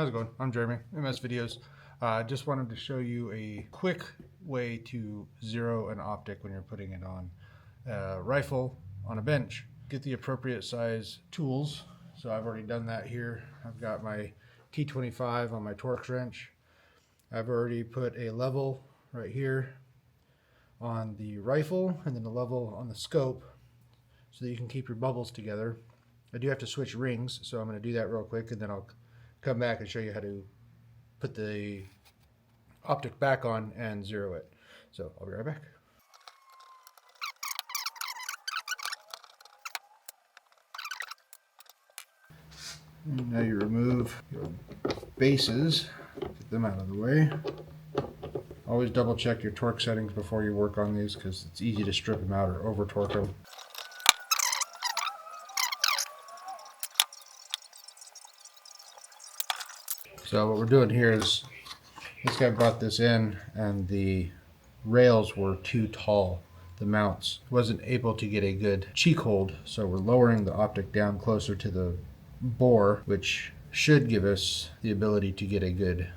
How's it going? I'm Jeremy, MS Videos. Just wanted to show you a quick way to zero an optic when you're putting it on a rifle on a bench. Get the appropriate size tools. So I've already done that here. I've got my T25 on my Torx wrench. I've already put a level right here on the rifle and then a level on the scope so that you can keep your bubbles together. I do have to switch rings, so I'm going to do that real quick and then I'll come back and show you how to put the optic back on and zero it. So I'll be right back. And now you remove your bases, get them out of the way. Always double check your torque settings before you work on these because it's easy to strip them out or over torque them. So what we're doing here is, this guy brought this in and the rails were too tall. The mounts wasn't able to get a good cheek hold, so we're lowering the optic down closer to the bore, which should give us the ability to get a good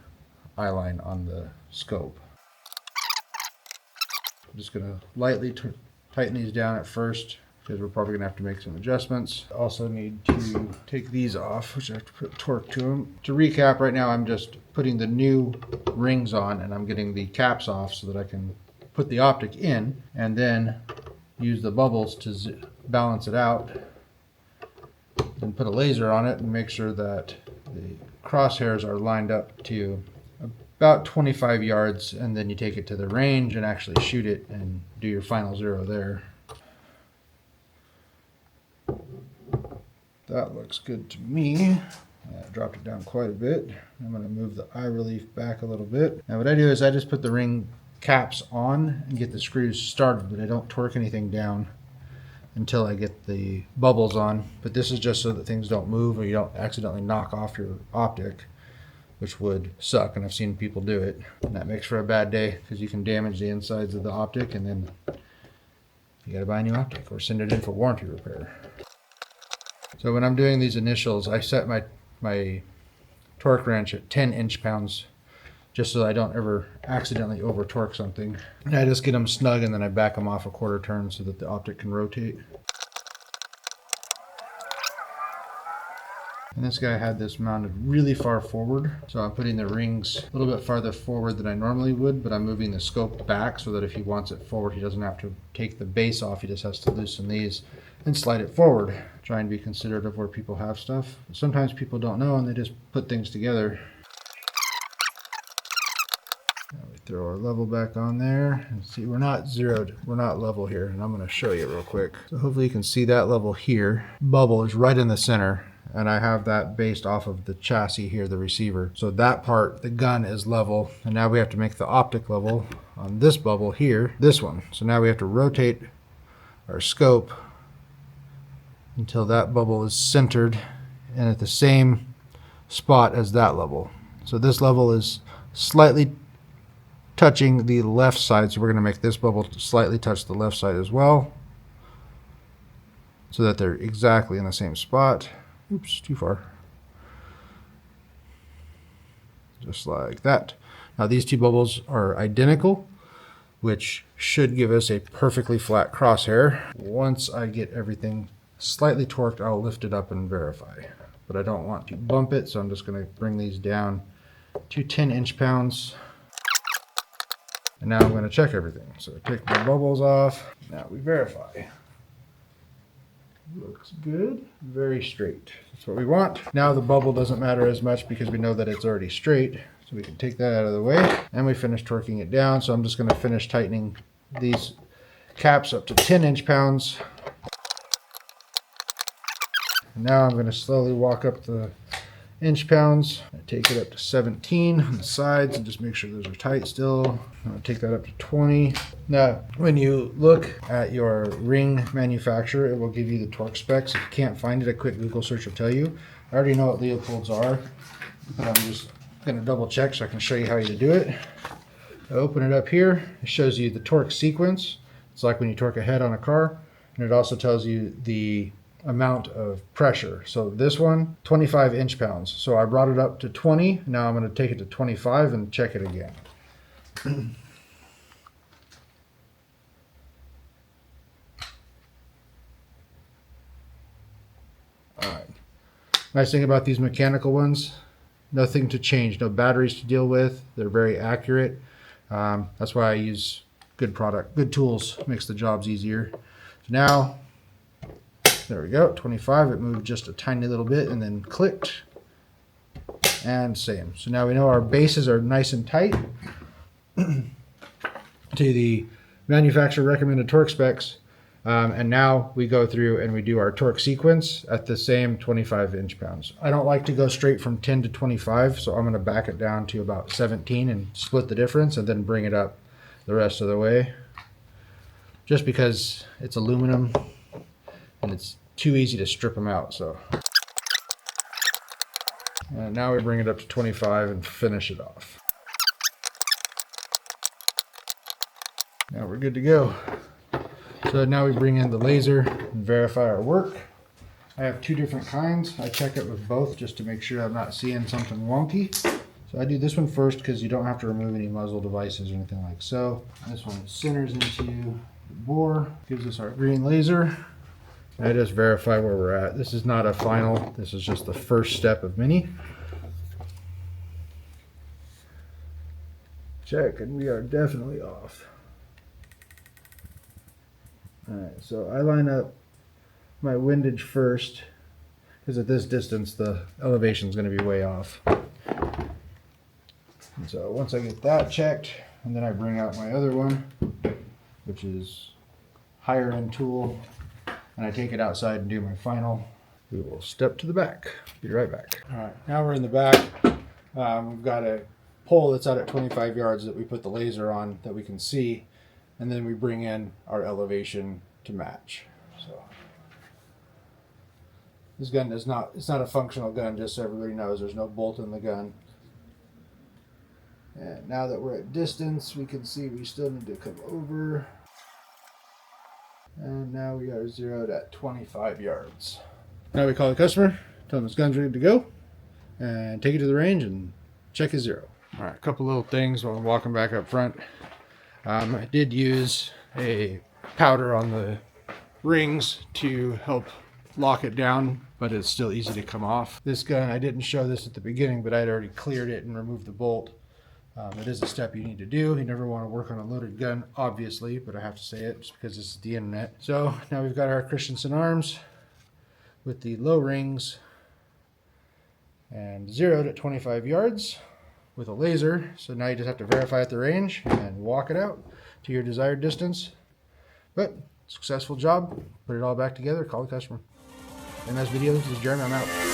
eye line on the scope. I'm just going to lightly tighten these down at first, because we're probably going to have to make some adjustments. Also need to take these off, which I have to put torque to them. To recap, right now I'm just putting the new rings on and I'm getting the caps off so that I can put the optic in and then use the bubbles to balance it out. Then put a laser on it and make sure that the crosshairs are lined up to about 25 yards, and then you take it to the range and actually shoot it and do your final zero there. That looks good to me. I dropped it down quite a bit. I'm going to move the eye relief back a little bit. Now what I do is I just put the ring caps on and get the screws started, but I don't torque anything down until I get the bubbles on. But this is just so that things don't move or you don't accidentally knock off your optic, which would suck, and I've seen people do it. And that makes for a bad day because you can damage the insides of the optic and then you got to buy a new optic or send it in for warranty repair. So when I'm doing these initials, I set my torque wrench at 10 inch-pounds just so I don't ever accidentally over torque something. And I just get them snug and then I back them off a quarter turn so that the optic can rotate. And this guy had this mounted really far forward, so I'm putting the rings a little bit farther forward than I normally would, but I'm moving the scope back so that if he wants it forward, he doesn't have to take the base off, he just has to loosen these and slide it forward. Try and be considerate of where people have stuff. Sometimes people don't know and they just put things together. Now we throw our level back on there and see, we're not zeroed, we're not level here, and I'm going to show you real quick. So hopefully you can see that level here. Bubble is right in the center. And I have that based off of the chassis here, the receiver. So that part, the gun is level. And now we have to make the optic level on this bubble here, this one. So now we have to rotate our scope until that bubble is centered and at the same spot as that level. So this level is slightly touching the left side. So we're going to make this bubble slightly touch the left side as well, so that they're exactly in the same spot. Oops, too far. Just like that. Now these two bubbles are identical, which should give us a perfectly flat crosshair. Once I get everything slightly torqued, I'll lift it up and verify. But I don't want to bump it, so I'm just going to bring these down to 10 inch-pounds. And now I'm going to check everything. So take my bubbles off. Now we verify. Looks good, very straight. That's what we want. Now the bubble doesn't matter as much because we know that it's already straight. So we can take that out of the way. And we finished torquing it down. So I'm just going to finish tightening these caps up to 10 inch-pounds. Now I'm going to slowly walk up the inch-pounds. I take it up to 17 on the sides and just make sure those are tight still. I'll take that up to 20. Now, when you look at your ring manufacturer, it will give you the torque specs. If you can't find it, a quick Google search will tell you. I already know what Leopold's are, but I'm just going to double check so I can show you how to do it. I open it up here. It shows you the torque sequence. It's like when you torque a head on a car. And it also tells you the amount of pressure. So this one, 25 inch-pounds. So I brought it up to 20. Now I'm going to take it to 25 and check it again. All right. Nice thing about these mechanical ones, nothing to change, no batteries to deal with. They're very accurate. That's why I use good product, good tools, makes the jobs easier. So now, there we go, 25, it moved just a tiny little bit and then clicked, and same. So now we know our bases are nice and tight to the manufacturer recommended torque specs. And now we go through and we do our torque sequence at the same 25 inch-pounds. I don't like to go straight from 10 to 25, so I'm going to back it down to about 17 and split the difference and then bring it up the rest of the way. Just because it's aluminum and it's too easy to strip them out. So and now we bring it up to 25 and finish it off. Now we're good to go. So now we bring in the laser and verify our work. I have two different kinds. I check it with both just to make sure I'm not seeing something wonky. So I do this one first because you don't have to remove any muzzle devices or anything like so. This one centers into the bore, gives us our green laser. I just verify where we're at. This is not a final, this is just the first step of many. Check, and we are definitely off. Alright, so I line up my windage first, because at this distance the elevation is going to be way off. And so once I get that checked, and then I bring out my other one, which is higher end tool, and I take it outside and do my final. We will step to the back. Be right back. Alright, now we're in the back. We've got a pole that's out at 25 yards that we put the laser on that we can see. And then we bring in our elevation to match. So this gun is it's not a functional gun, just so everybody knows. There's no bolt in the gun. And now that we're at distance, we can see we still need to come over. And now we are zeroed at 25 yards. Now we call the customer, tell them his gun's ready to go, and take it to the range and check his zero. All right, a couple little things while I'm walking back up front. I did use a powder on the rings to help lock it down, but it's still easy to come off. This gun, I didn't show this at the beginning, but I'd already cleared it and removed the bolt. It is a step you need to do. You never want to work on a loaded gun, obviously, but I have to say it just because this is the internet. So now we've got our Christensen arms with the low rings and zeroed at 25 yards. With a laser. So now you just have to verify at the range and walk it out to your desired distance. But successful job. Put it all back together. Call the customer. MS Video. This is Jeremy. I'm out.